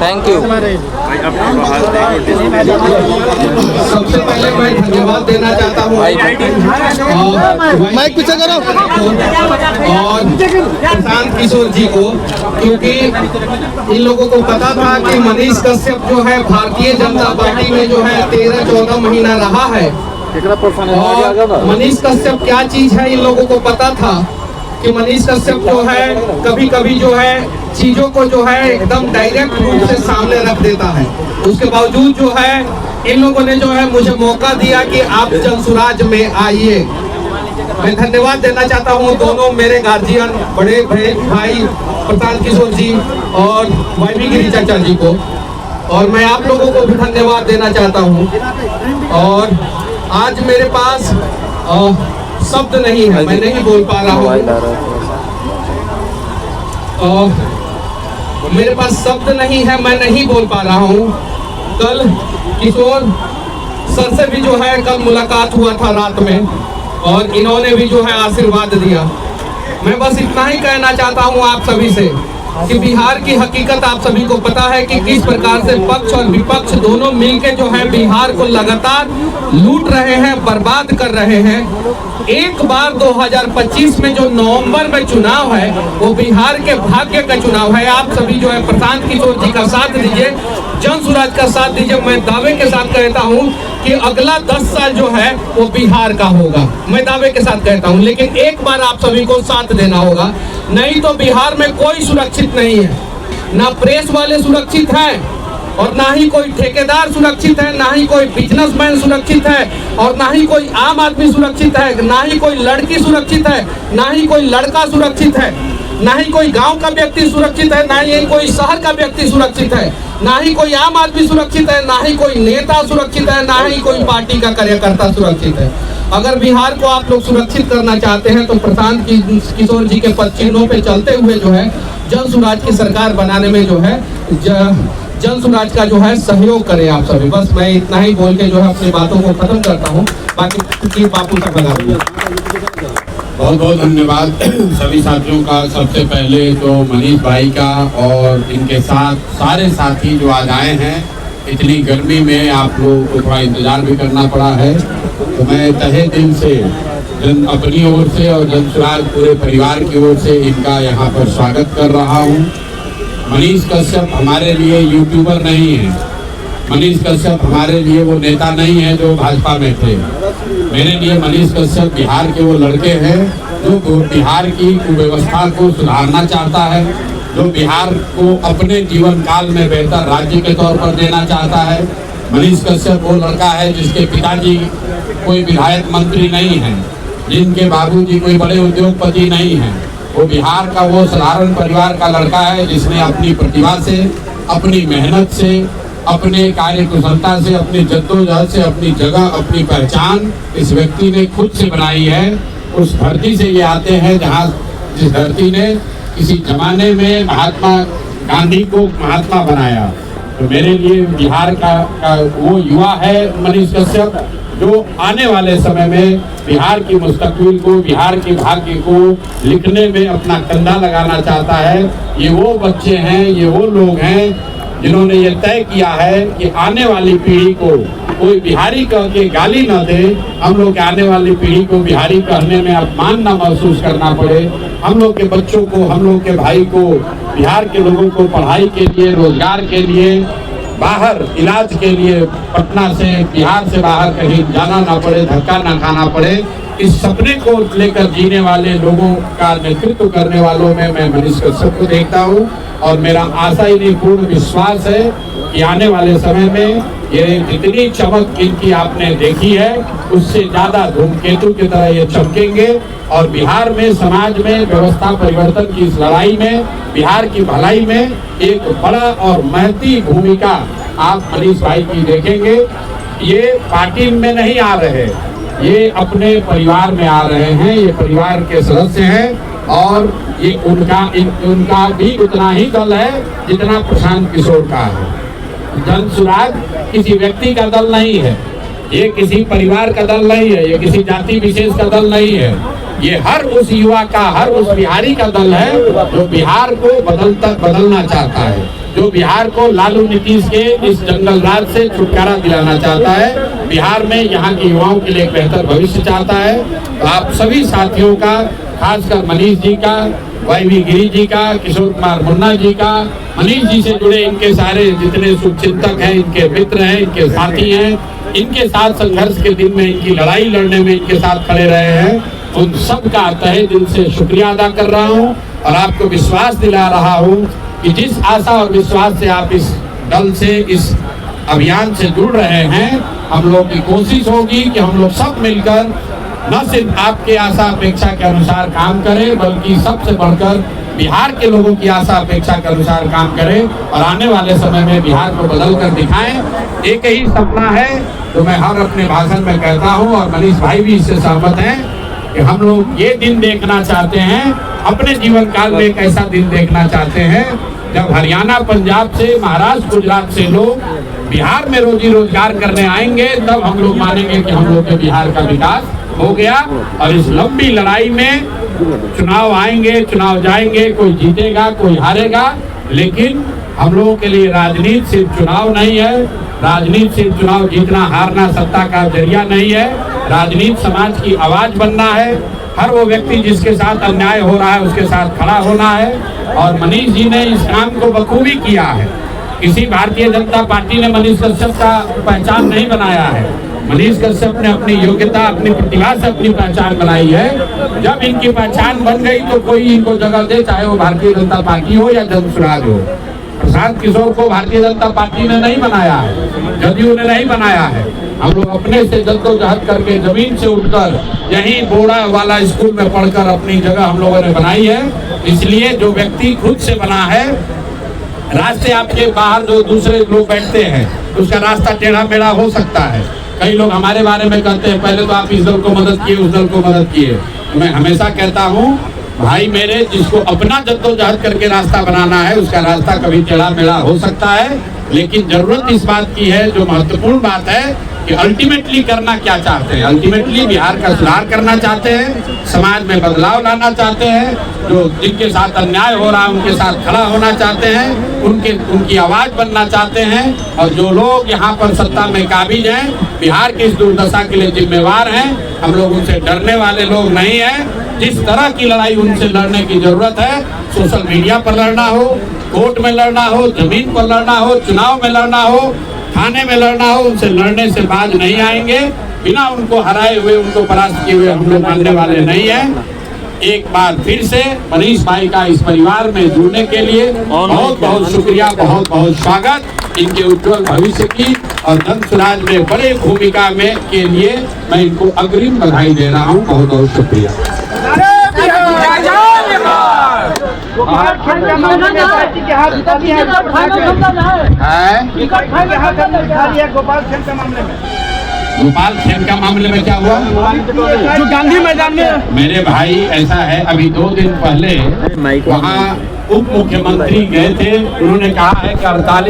Thank you. सबसे पहले मैं धन्यवाद देना चाहता हूँ माइक पीछे करो और प्रशांत किशोर जी को, क्योंकि इन लोगों को पता था कि मनीष कश्यप जो है भारतीय जनता पार्टी में जो है 13-14 महीना रहा है और मनीष कश्यप क्या चीज है इन लोगों को पता था कि मनीष कश्यप जो है कभी कभी जो है चीजों को जो है एकदम डायरेक्ट रूप से सामने रख देता है। उसके बावजूद जो है इन लोगों ने जो है मुझे मौका दिया कि आप जनसुराज में आइए। मैं धन्यवाद देना चाहता हूँ दोनों मेरे गार्जियन बड़े भाई प्रशांत किशोर जी और वाइवी गिरी चाचा जी को, और मैं आप लोगों को भी धन्यवाद देना चाहता हूँ। और आज मेरे पास शब्द नहीं है, मैं नहीं बोल पा रहा हूँ, मेरे पास शब्द नहीं है, मैं नहीं बोल पा रहा हूँ। कल किशोर सर से भी जो है कल मुलाकात हुआ था रात में और इन्होंने भी जो है आशीर्वाद दिया। मैं बस इतना ही कहना चाहता हूँ आप सभी से कि बिहार की हकीकत आप सभी को पता है कि किस प्रकार से पक्ष और विपक्ष दोनों मिलके जो है बिहार को लगातार लूट रहे हैं, बर्बाद कर रहे हैं। एक बार 2025 में जो नवंबर में चुनाव है वो बिहार के भाग्य का चुनाव है। आप सभी जो है प्रशांत किशोर जी का साथ दीजिए, जनसुराज का साथ दीजिए। मैं दावे के साथ कहता हूँ कि अगला 10 साल जो है वो बिहार का होगा, मैं दावे के साथ कहता हूँ। लेकिन एक बार आप सभी को साथ देना होगा, नहीं तो बिहार में कोई सुरक्षित नहीं है। ना प्रेस वाले सुरक्षित हैं और ना ही कोई ठेकेदार सुरक्षित है, ना ही कोई बिजनेसमैन सुरक्षित है और ना ही कोई आम आदमी सुरक्षित है, ना ही कोई लड़की सुरक्षित है, ना ही कोई लड़का सुरक्षित है, ना ही कोई गांव का व्यक्ति सुरक्षित है, ना ही कोई शहर का व्यक्ति सुरक्षित है, ना ही कोई आम आदमी सुरक्षित है, ना ही कोई नेता सुरक्षित है, ना ही कोई पार्टी का कार्यकर्ता सुरक्षित है। अगर बिहार को आप लोग सुरक्षित करना चाहते हैं तो प्रशांत किशोर जी के पद चिन्हों पे चलते हुए जो है जनसुराज की सरकार बनाने में जो है जनसुराज का जो है सहयोग करें आप सभी। बस मैं इतना ही बोल के जो है अपनी बातों को खत्म करता हूँ, बाकी बापू तक लगा दूंगा। बहुत बहुत धन्यवाद सभी साथियों का। सबसे पहले तो मनीष भाई का और इनके साथ सारे साथी जो आज आए हैं, इतनी गर्मी में आप लोगों को थोड़ा इंतजार भी करना पड़ा है, तो मैं तहे दिल से अपनी ओर से और जनसुराज पूरे परिवार की ओर से इनका यहाँ पर स्वागत कर रहा हूँ। मनीष कश्यप हमारे लिए यूट्यूबर नहीं है, मनीष कश्यप हमारे लिए वो नेता नहीं है जो भाजपा में थे। मेरे लिए मनीष कश्यप बिहार के वो लड़के हैं जो बिहार की कुव्यवस्था को सुधारना चाहता है, जो बिहार को अपने जीवन काल में बेहतर राज्य के तौर पर देना चाहता है। मनीष कश्यप वो लड़का है जिसके पिताजी कोई विधायक मंत्री नहीं है, जिनके बाबूजी कोई बड़े उद्योगपति नहीं हैं। वो बिहार का वो साधारण परिवार का लड़का है जिसने अपनी प्रतिभा से, अपनी मेहनत से, अपने कार्य कुशलता से, अपनी जद्दोजहद से अपनी जगह, अपनी पहचान इस व्यक्ति ने खुद से बनाई है। उस धरती से ये आते हैं जहाँ जिस धरती ने किसी जमाने में महात्मा गांधी को महात्मा बनाया। तो मेरे लिए बिहार का वो युवा है मनीष कश्यप जो आने वाले समय में बिहार की मुस्तकबिल को, बिहार के भाग्य को लिखने में अपना कंधा लगाना चाहता है। ये वो बच्चे हैं, ये वो लोग हैं जिन्होंने ये तय किया है कि आने वाली पीढ़ी को कोई बिहारी कह के गाली न दे, हम लोग के आने वाली पीढ़ी को बिहारी कहने में अपमान न महसूस करना पड़े। हम लोग के बच्चों को, हम लोग के भाई को, बिहार के लोगों को पढ़ाई के लिए, रोजगार के लिए, बाहर इलाज के लिए पटना से, बिहार से बाहर कहीं जाना ना पड़े, धक्का ना खाना पड़े। इस सपने को लेकर जीने वाले लोगों का नेतृत्व करने वालों में मैं मनीष कश्यप को देखता हूँ और मेरा आशा ही नहीं पूर्ण विश्वास है कि आने वाले समय में ये जितनी चमक इनकी आपने देखी है उससे ज्यादा धूमकेतु की तरह ये चमकेंगे और बिहार में, समाज में व्यवस्था परिवर्तन की इस लड़ाई में, बिहार की भलाई में एक बड़ा और महती भूमिका आप मनीष भाई की देखेंगे। ये पार्टी में नहीं आ रहे, ये अपने परिवार में आ रहे हैं, ये परिवार के सदस्य हैं और ये उनका भी उतना ही दल है जितना प्रशांत किशोर का है। जनसुराज किसी व्यक्ति का दल नहीं है, ये किसी परिवार का दल नहीं है, ये किसी जाति विशेष का दल नहीं है, ये हर उस युवा का, हर उस बिहारी का दल है जो बिहार को बदलना चाहता है। जो बिहार को लालू नीतीश के इस जंगल राज से छुटकारा दिलाना चाहता है, बिहार में यहाँ के युवाओं के लिए एक बेहतर भविष्य चाहता है। तो आप सभी साथियों का, खासकर मनीष जी का, वाईवी गिरी जी का, किशोर कुमार मुन्ना जी का, मनीष जी से जुड़े इनके सारे जितने शुभचिंतक हैं, इनके मित्र हैं, इनके साथी हैं, इनके साथ संघर्ष के दिन में, इनकी लड़ाई लड़ने में इनके साथ खड़े रहे हैं, उन सब का तहे दिल से शुक्रिया अदा कर रहा हूं और आपको विश्वास दिला रहा हूं कि जिस आशा और विश्वास से आप इस दल से, इस अभियान से जुड़ रहे हैं, हम लोग की कोशिश होगी कि हम लोग सब मिलकर न सिर्फ आपके आशा अपेक्षा के अनुसार काम करें, बल्कि सबसे बढ़कर बिहार के लोगों की आशा अपेक्षा के अनुसार काम करें और आने वाले समय में बिहार को बदल कर दिखाएं। एक ही सपना है जो मैं हर अपने भाषण में कहता हूं और मनीष भाई भी इससे सहमत हैं कि हम लोग ये दिन देखना चाहते हैं, अपने जीवन काल में एक ऐसा दिन देखना चाहते हैं जब हरियाणा, पंजाब से, महाराष्ट्र, गुजरात से लोग बिहार में रोजी रोजगार करने आएंगे, तब हम लोग मानेंगे कि हम लोग के बिहार का विकास हो गया। और इस लंबी लड़ाई में चुनाव आएंगे, चुनाव जाएंगे, कोई जीतेगा, कोई हारेगा, लेकिन हम लोगों के लिए राजनीति सिर्फ चुनाव नहीं है। राजनीति सिर्फ चुनाव जीतना हारना सत्ता का जरिया नहीं है। राजनीति समाज की आवाज बनना है। हर वो व्यक्ति जिसके साथ अन्याय हो रहा है उसके साथ खड़ा होना है और मनीष जी ने इस काम को बखूबी किया है। किसी भारतीय जनता पार्टी ने मनीष कश्यप का पहचान नहीं बनाया है। मनीष कश्यप ने अपनी योग्यता, अपनी प्रतिभा से अपनी पहचान बनाई है। जब इनकी पहचान बन गई तो कोई इनको जगह दे, चाहे वो भारतीय जनता पार्टी हो या जन स्वराज हो। प्रशांत किशोर को भारतीय जनता पार्टी ने नहीं बनाया है, जदयू ने नहीं बनाया है। हम लोग अपने से जद्दोजहद करके जमीन से उठकर यहीं बोड़ा वाला स्कूल में पढ़कर अपनी जगह हम लोगों ने बनाई है। इसलिए जो व्यक्ति खुद से बना है, रास्ते आपके बाहर जो दूसरे लोग बैठते हैं उसका रास्ता टेढ़ा मेढ़ा हो सकता है। कई लोग हमारे बारे में कहते हैं पहले तो आप इस दल को मदद किए, उस दल को मदद किए। मैं हमेशा कहता हूँ भाई मेरे, जिसको अपना जद्दोजहद करके रास्ता बनाना है उसका रास्ता कभी टेढ़ा मेढ़ा हो सकता है, लेकिन जरूरत इस बात की है, जो महत्वपूर्ण बात है कि अल्टीमेटली करना क्या चाहते हैं। अल्टीमेटली बिहार का सुधार करना चाहते हैं, समाज में बदलाव लाना चाहते हैं, जो जिनके साथ अन्याय हो रहा है उनके साथ खड़ा होना चाहते हैं, उनकी आवाज बनना चाहते हैं। और जो लोग यहाँ पर सत्ता में काबिज हैं, बिहार की इस दुर्दशा के लिए जिम्मेवार हैं, हम लोग उनसे डरने वाले लोग नहीं हैं। जिस तरह की लड़ाई उनसे लड़ने की जरूरत है, सोशल मीडिया पर लड़ना हो, कोर्ट में लड़ना हो, जमीन पर लड़ना हो, चुनाव में लड़ना हो, थाने में लड़ना हो, उनसे लड़ने से बाज नहीं आएंगे। बिना उनको हराए हुए, उनको परास्त किए हुए हम लोग मानने वाले नहीं हैं। एक बार फिर से मनीष भाई का इस परिवार में जुड़ने के लिए बहुत बहुत शुक्रिया, बहुत बहुत स्वागत। इनके उज्जवल भविष्य की और जन स्वराज में बड़े भूमिका में के लिए मैं इनको अग्रिम बधाई दे रहा हूँ। बहुत बहुत शुक्रिया। गोपाल खेम का मामले में क्या हुआ? जो गांधी मैदान में मेरे भाई ऐसा है, अभी 2 दिन पहले वहाँ उप मुख्यमंत्री गए थे, उन्होंने कहा है कि 48